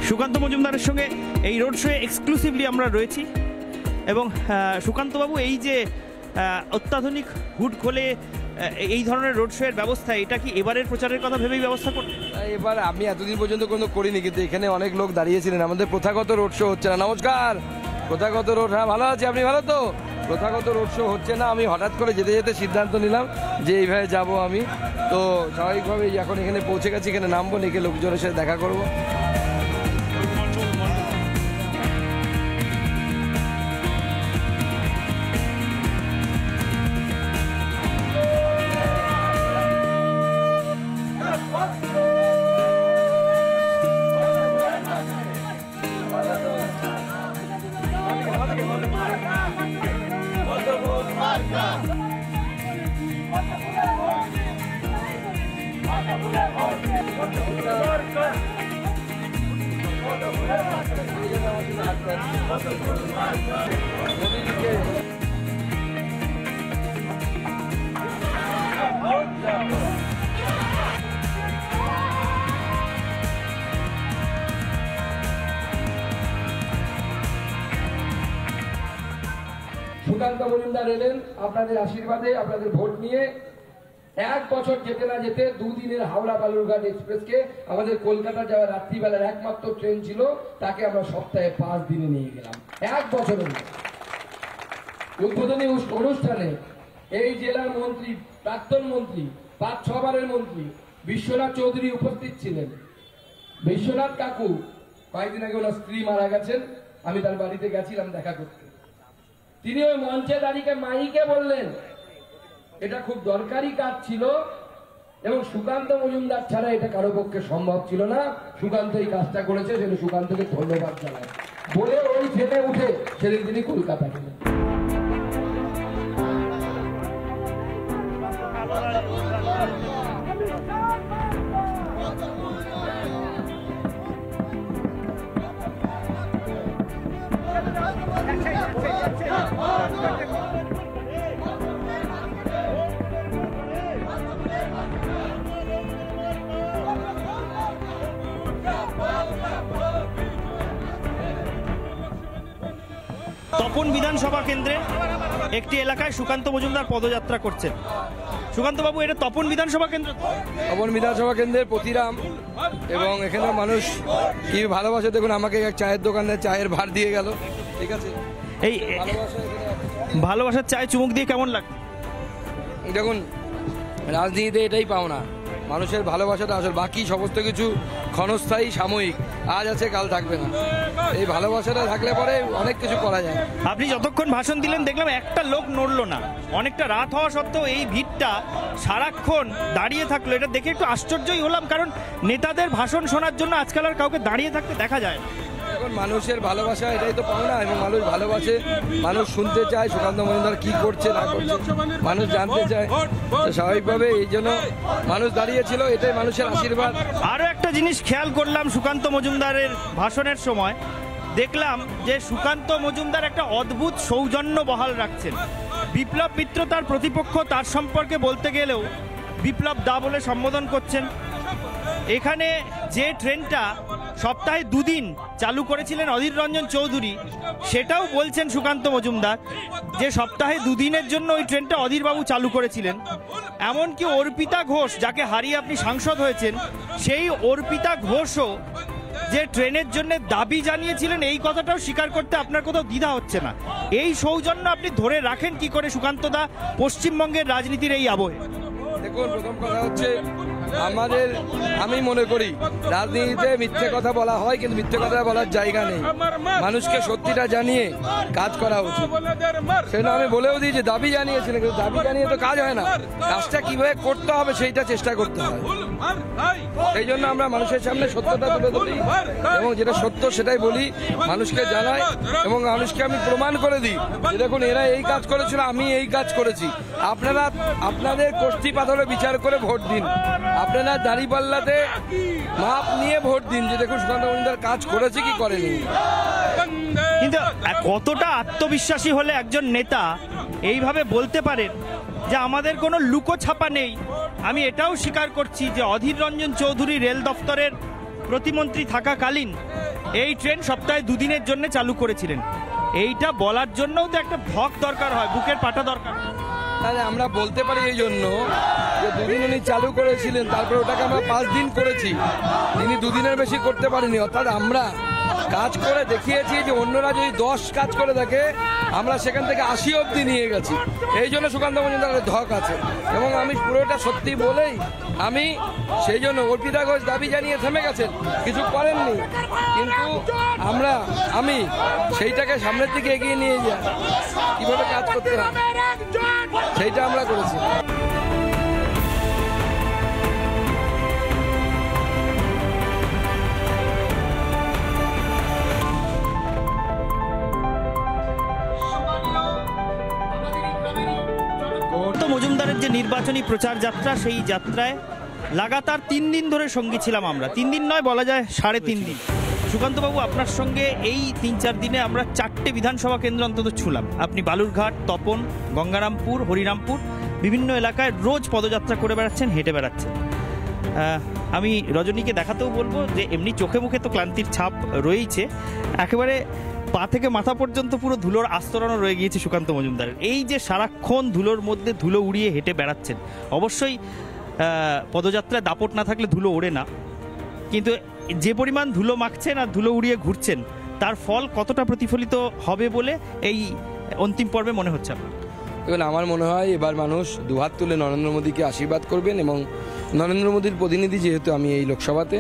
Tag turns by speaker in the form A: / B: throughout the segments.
A: সুকান্ত মজুমদারের সঙ্গে এই রোড শোয়ে এক্সক্লুসিভলি আমরা রয়েছি এবং সুকান্তবাবু এই যে অত্যাধুনিক হুড খোলে এই ধরনের রোড শোয়ের ব্যবস্থা, এটা কি এবারের প্রচারের কথা ভেবেই ব্যবস্থা করতে?
B: এবার আমি এতদিন পর্যন্ত কোনো করিনি, কিন্তু এখানে অনেক লোক দাঁড়িয়েছিলেন। আমাদের প্রথাগত রোড শো হচ্ছে না। নমস্কার। প্রথাগত রোড, হ্যাঁ ভালো আছি, আপনি ভালো তো? প্রথাগত রোড শো হচ্ছে না। আমি হঠাৎ করে যেতে যেতে সিদ্ধান্ত নিলাম যে এইভাবে যাব আমি, তো স্বাভাবিকভাবে এখন এখানে পৌঁছে গেছি, এখানে নামবো, নেকে লোকজনের সাথে দেখা করবো। সুকান্ত মজুমদার এলেন আপনাদের আশীর্বাদে, আপনাদের ভোট নিয়ে। 1 বছর যেতে না যেতে 2 দিনের হাওড়া বালুরঘাট এক্সপ্রেসকে আমাদের কলকাতা যাওয়ার রাত্রিবেলার একমাত্র ট্রেন ছিল, তাকে আমরা সপ্তাহে 5 দিনে নিয়ে গেলাম 1 বছরের মধ্যে। উদ্বোধনী অনুষ্ঠানে এই জেলার মন্ত্রী, প্রাক্তন মন্ত্রী, 5-6 বারের মন্ত্রী বিশ্বনাথ চৌধুরী উপস্থিত ছিলেন। বিশ্বনাথ কাকু কয়েকদিন আগে ওনার স্ত্রী মারা গেছেন, আমি তার বাড়িতে গেছিলাম দেখা করতে। তিনি ওই মঞ্চে দাঁড়িয়ে মাইকে বললেন এটা খুব দরকারি কাজ ছিল এবং সুকান্ত মজুমদার ছাড়া এটা কারো পক্ষে সম্ভব ছিল না। সুকান্ত এই কাজটা করেছে, সেটা সুকান্তকে ধন্যবাদ জানায় বলে ওই ট্রেনে উঠে সেদিন তিনি কলকাতা গেলেন।
A: তপন বিধানসভা কেন্দ্রে একটি এলাকায় সুকান্ত মজুমদার পদযাত্রা করছেন। সুকান্তবাবু, এটা তপন বিধানসভা কেন্দ্র?
B: তপন বিধানসভা কেন্দ্রের প্রতিরাম, এবং এখানে মানুষ কি ভালোবাসে দেখুন। আমাকে এক চায়ের দোকানে চায়ের ভার দিয়ে গেল, ঠিক আছে।
A: এই ভালোবাসার চায় চুমুক দিয়ে কেমন লাগে?
B: দেখুন, রাজনীতিতে এটাই পাও না, মানুষের ভালোবাসাটা আসল, বাকি সমস্ত কিছু ক্ষণস্থায়ী, সাময়িক, আজ আছে কাল থাকবে না। এই ভালোবাসাটা থাকলে পরে অনেক কিছু করা যায়।
A: আপনি যতক্ষণ ভাষণ দিলেন দেখলাম একটা লোক নড়লো না, অনেকটা রাত হওয়া সত্ত্বেও এই ভিড়টা সারাক্ষণ দাঁড়িয়ে থাকলো। এটা দেখে একটু আশ্চর্যই হলাম, কারণ নেতাদের ভাষণ শোনার জন্য আজকাল আর কাউকে দাঁড়িয়ে থাকতে দেখা যায় না।
B: এখন মানুষের ভালোবাসা এটাই তো পাও না, এবং মানুষ ভালোবাসে, মানুষ শুনতে চায় সুকান্ত মজুমদার কি করছে না করছে, মানুষ জানতে চায়। স্বাভাবিকভাবে এই জন্য মানুষ দাঁড়িয়েছিল, এটাই মানুষের আশীর্বাদ।
A: আরও একটা জিনিস খেয়াল করলাম সুকান্ত মজুমদারের ভাষণের সময়, দেখলাম যে সুকান্ত মজুমদার একটা অদ্ভুত সৌজন্য বহাল রাখছেন। বিপ্লব মিত্র তার প্রতিপক্ষ, তার সম্পর্কে বলতে গেলেও বিপ্লব দা বলে সম্বোধন করছেন। এখানে যে ট্রেনটা সপ্তাহে 2 দিন চালু করেছিলেন অধীর রঞ্জন চৌধুরী, সেটাও বলছেন সুকান্ত মজুমদার যে সপ্তাহে 2 দিনের জন্য ওই ট্রেনটা অধীরবাবু চালু করেছিলেন। এমনকি অর্পিতা ঘোষ, যাকে হারিয়ে আপনি সাংসদ হয়েছেন, সেই অর্পিতা ঘোষও যে ট্রেনের জন্য দাবি জানিয়েছিলেন, এই কথাটাও স্বীকার করতে আপনার কোথাও দ্বিধা হচ্ছে না। এই সৌজন্য আপনি ধরে রাখেন কি করে সুকান্ত দা পশ্চিমবঙ্গের রাজনীতির এই আবহে?
B: দেখুন, প্রথম কথা হচ্ছে আমি মনে করি রাজনীতিতে মিথ্যে কথা বলা হয়, কিন্তু মিথ্যে কথা বলার জায়গা নেই। মানুষকে সত্যিটা জানিয়ে কাজ করা উচিত। সেটা আমি বলেও দিই যে দাবি জানিয়েছিলেন, কিন্তু দাবি জানিয়ে তো কাজ হয় না, কাজটা কিভাবে করতে হবে সেইটা চেষ্টা করতে হয়। সেই জন্য আমরা মানুষের সামনে সত্যটা তুলে ধরি এবং যেটা সত্য সেটাই বলি, মানুষকে জানাই এবং মানুষকে আমি প্রমাণ করে দিই যে দেখুন এরা এই কাজ করেছিল, আমি এই কাজ করেছি। আপনারা আপনাদের কষ্টি পাথরে বিচার করে ভোট দিন, আপনারা দাঁড়িপাল্লাতে মাপ নিয়ে ভোট দিন যে দেখুন সুকান্ত মজুমদার কাজ করেছে কি করেনি।
A: কিন্তু কতটা আত্মবিশ্বাসী হলে একজন নেতা এইভাবে বলতে পারেন যে আমাদের কোনো লুকোছাপা নেই? আমি এটাও স্বীকার করছি যে অধীর রঞ্জন চৌধুরী রেল দফতরের প্রতিমন্ত্রী থাকাকালীন এই ট্রেন সপ্তাহে দুদিনের জন্য চালু করেছিলেন। এইটা বলার জন্যও তো একটা ভক দরকার হয়, বুকের পাটা দরকার।
B: তাহলে আমরা বলতে পারি এই জন্য যে দুদিন উনি চালু করেছিলেন, তারপরে ওটাকে আমরা 5 দিন করেছি, তিনি দুদিনের বেশি করতে পারিনি। অর্থাৎ আমরা কাজ করে দেখিয়েছি যে অন্যরা যদি 10 কাজ করে থাকে, আমরা সেখান থেকে 80 অবধি নিয়ে গেছি। এই জন্য সুকান্ত মজুমদারের ধক আছে, এবং আমি পুরোটা সত্যি বলেই আমি সেই জন্য অর্পিতা ঘোষ দাবি জানিয়ে থেমে গেছেন, কিছু করেননি, কিন্তু আমি সেইটাকে সামনের দিকে এগিয়ে নিয়ে যাই, কিভাবে কাজ করতে হয় সেইটা আমরা করেছি।
A: মজুমদারের যে নির্বাচনী প্রচার যাত্রা, সেই যাত্রায় লাগাতার 3 দিন ধরে সঙ্গী ছিলাম আমরা। 3 দিন নয়, বলা যায় 3.5 দিন। সুকান্তবাবু, আপনার সঙ্গে এই 3-4 দিনে আমরা 4টে বিধানসভা কেন্দ্র অন্তত ছুঁলাম। আপনি বালুরঘাট, তপন, গঙ্গারামপুর, হরিরামপুর বিভিন্ন এলাকায় রোজ পদযাত্রা করে বেড়াচ্ছেন, হেঁটে বেড়াচ্ছেন। আমি রজনীকে দেখাতেও বলবো যে এমনি চোখে মুখে তো ক্লান্তির ছাপ রয়েইছে, একেবারে পা থেকে মাথা পর্যন্ত পুরো ধুলোর আস্তরণও রয়ে গিয়েছে সুকান্ত মজুমদারের। এই যে সারাক্ষণ ধুলোর মধ্যে ধুলো উড়িয়ে হেঁটে বেড়াচ্ছেন, অবশ্যই পদযাত্রায় দাপট না থাকলে ধুলো ওড়ে না, কিন্তু যে পরিমাণ ধুলো মাখছেন আর ধুলো উড়িয়ে ঘুরছেন, তার ফল কতটা প্রতিফলিত হবে বলে এই অন্তিম পর্বে মনে হচ্ছে আপনার?
B: দেখুন, আমার মনে হয় এবার মানুষ দুহাত তুলে নরেন্দ্র মোদীকে আশীর্বাদ করবেন, এবং নরেন্দ্র মোদীর প্রতিনিধি যেহেতু আমি এই লোকসভাতে,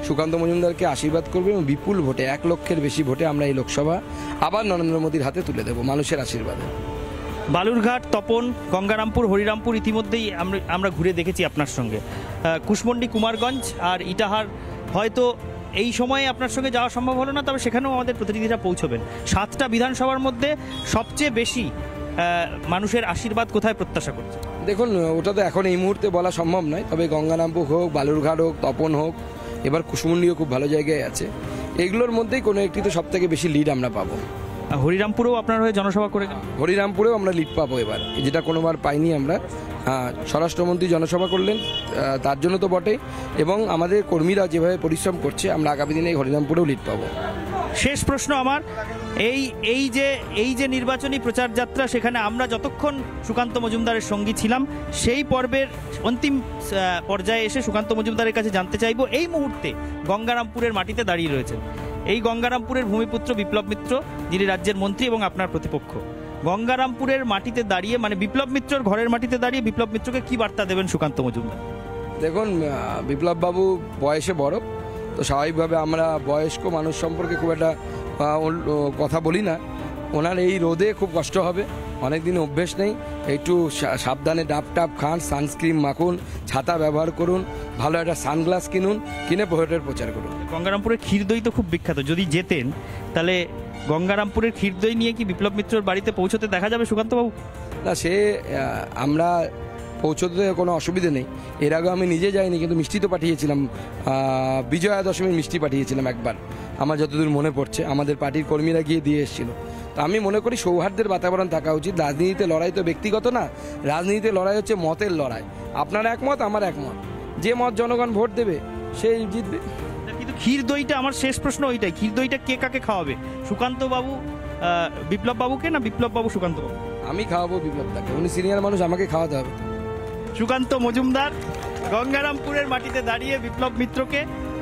B: সুকান্ত মজুমদারকে আশীর্বাদ করবেন এবং বিপুল ভোটে 1 লক্ষের বেশি ভোটে আমরা এই লোকসভা আবার নরেন্দ্র মোদীর হাতে তুলে দেব মানুষের আশীর্বাদে।
A: বালুরঘাট, তপন, গঙ্গারামপুর, হরিরামপুর ইতিমধ্যেই আমরা ঘুরে দেখেছি আপনার সঙ্গে। কুশমন্ডি, কুমারগঞ্জ আর ইটাহার হয়তো এই সময়ে আপনার সঙ্গে যাওয়া সম্ভব হলো না, তবে সেখানেও আমাদের প্রতিনিধিরা পৌঁছবেন। 7টা বিধানসভার মধ্যে সবচেয়ে বেশি মানুষের আশীর্বাদ কোথায় প্রত্যাশা করছে?
B: দেখুন, ওটা তো এখন এই মুহূর্তে বলা সম্ভব নয়, তবে গঙ্গারামপুর হোক, বালুরঘাট হোক, তপন হোক, এবার কুশমন্ডিও খুব ভালো জায়গায় আছে। এইগুলোর মধ্যেই কোনো একটি তো সবথেকে বেশি লিড আমরা পাবো।
A: হরিরামপুরেও আপনার হয়ে জনসভা করে গেলেন?
B: হরিরামপুরেও আমরা লিড পাবো এবার, যেটা কোনোবার পাইনি আমরা। স্বরাষ্ট্রমন্ত্রী জনসভা করলেন, তার জন্য তো বটেই, এবং আমাদের কর্মীরা যেভাবে পরিশ্রম করছে, আমরা আগামী দিনে হরিরামপুরেও লিড পাবো।
A: শেষ প্রশ্ন আমার, এই যে নির্বাচনী প্রচার যাত্রা, সেখানে আমরা যতক্ষণ সুকান্ত মজুমদারের সঙ্গী ছিলাম, সেই পর্বের অন্তিম পর্যায়ে এসে সুকান্ত মজুমদারের কাছে জানতে চাইব, এই মুহূর্তে গঙ্গারামপুরের মাটিতে দাঁড়িয়ে রয়েছেন এই গঙ্গারামপুরের ভূমিপুত্র বিপ্লব মিত্র, যিনি রাজ্যের মন্ত্রী এবং আপনার প্রতিপক্ষ। গঙ্গারামপুরের মাটিতে দাঁড়িয়ে, মানে বিপ্লব মিত্রর ঘরের মাটিতে দাঁড়িয়ে বিপ্লব মিত্রকে কি বার্তা দেবেন সুকান্ত মজুমদার?
B: দেখুন, বিপ্লববাবু বয়সে বড়, তো স্বাভাবিকভাবে আমরা বয়স্ক মানুষ সম্পর্কে খুব একটা কথা বলি না। ওনার এই রোদে খুব কষ্ট হবে, অনেক দিন অভ্যেস নেই, একটু সাবধানে ডাব টাপ খান, সানস্ক্রিন মাখুন, ছাতা ব্যবহার করুন, ভালো একটা সানগ্লাস কিনে ভোটের প্রচার করুন।
A: গঙ্গারামপুরের ক্ষীরদই তো খুব বিখ্যাত, যদি যেতেন তাহলে গঙ্গারামপুরের ক্ষীরদই নিয়ে কি বিপ্লব মিত্রর বাড়িতে পৌঁছতে দেখা যাবে সুকান্তবাবু?
B: না, সে আমরা পৌঁছতে কোনো অসুবিধে নেই। এর আগে আমি নিজে যাইনি, কিন্তু মিষ্টি তো পাঠিয়েছিলাম, বিজয়া দশমীর মিষ্টি পাঠিয়েছিলাম একবার, আমার যতদূর মনে পড়ছে। আমাদের পার্টির কর্মীরা গিয়ে দিয়ে এসেছিল। তো আমি মনে করি সৌহার্দ্যের বাতাবরণ থাকা উচিত। রাজনীতিতে লড়াই তো ব্যক্তিগত না, রাজনীতিতে লড়াই হচ্ছে মতের লড়াই। আপনার একমত, আমার একমত, যে মত জনগণ ভোট দেবে সেই জিতবে।
A: কিন্তু ক্ষীরদইটা, আমার শেষ প্রশ্ন ওইটাই, ক্ষীরদইটা কে কাকে খাওয়াবে? সুকান্তবাবু বিপ্লব বাবুকে, না বিপ্লব বাবু সুকান্তবাবু?
B: আমি খাওয়াবো বিপ্লবদাকে, উনি সিনিয়র মানুষ, আমাকে খাওয়াতে হবে।
A: সুকান্ত মজুমদার গঙ্গারামপুরের মাটিতে দাঁড়িয়ে বিপ্লব মিত্রকে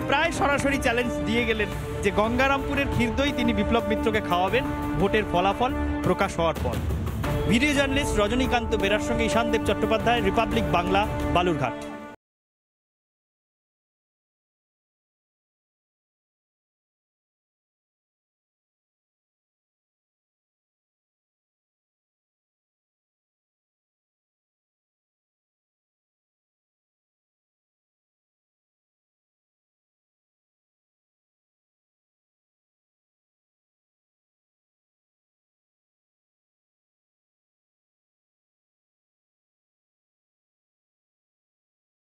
A: প্রায় সরাসরি চ্যালেঞ্জ দিয়ে গেলেন যে গঙ্গারামপুরের ক্ষীরদই তিনি বিপ্লব মিত্রকে খাওয়াবেন ভোটের ফলাফল প্রকাশ হওয়ার পর। ভিডিও জার্নালিস্ট রজনীকান্ত বেরার সঙ্গে ঈশানদেব চট্টোপাধ্যায়, রিপাবলিক বাংলা, বালুরঘাট।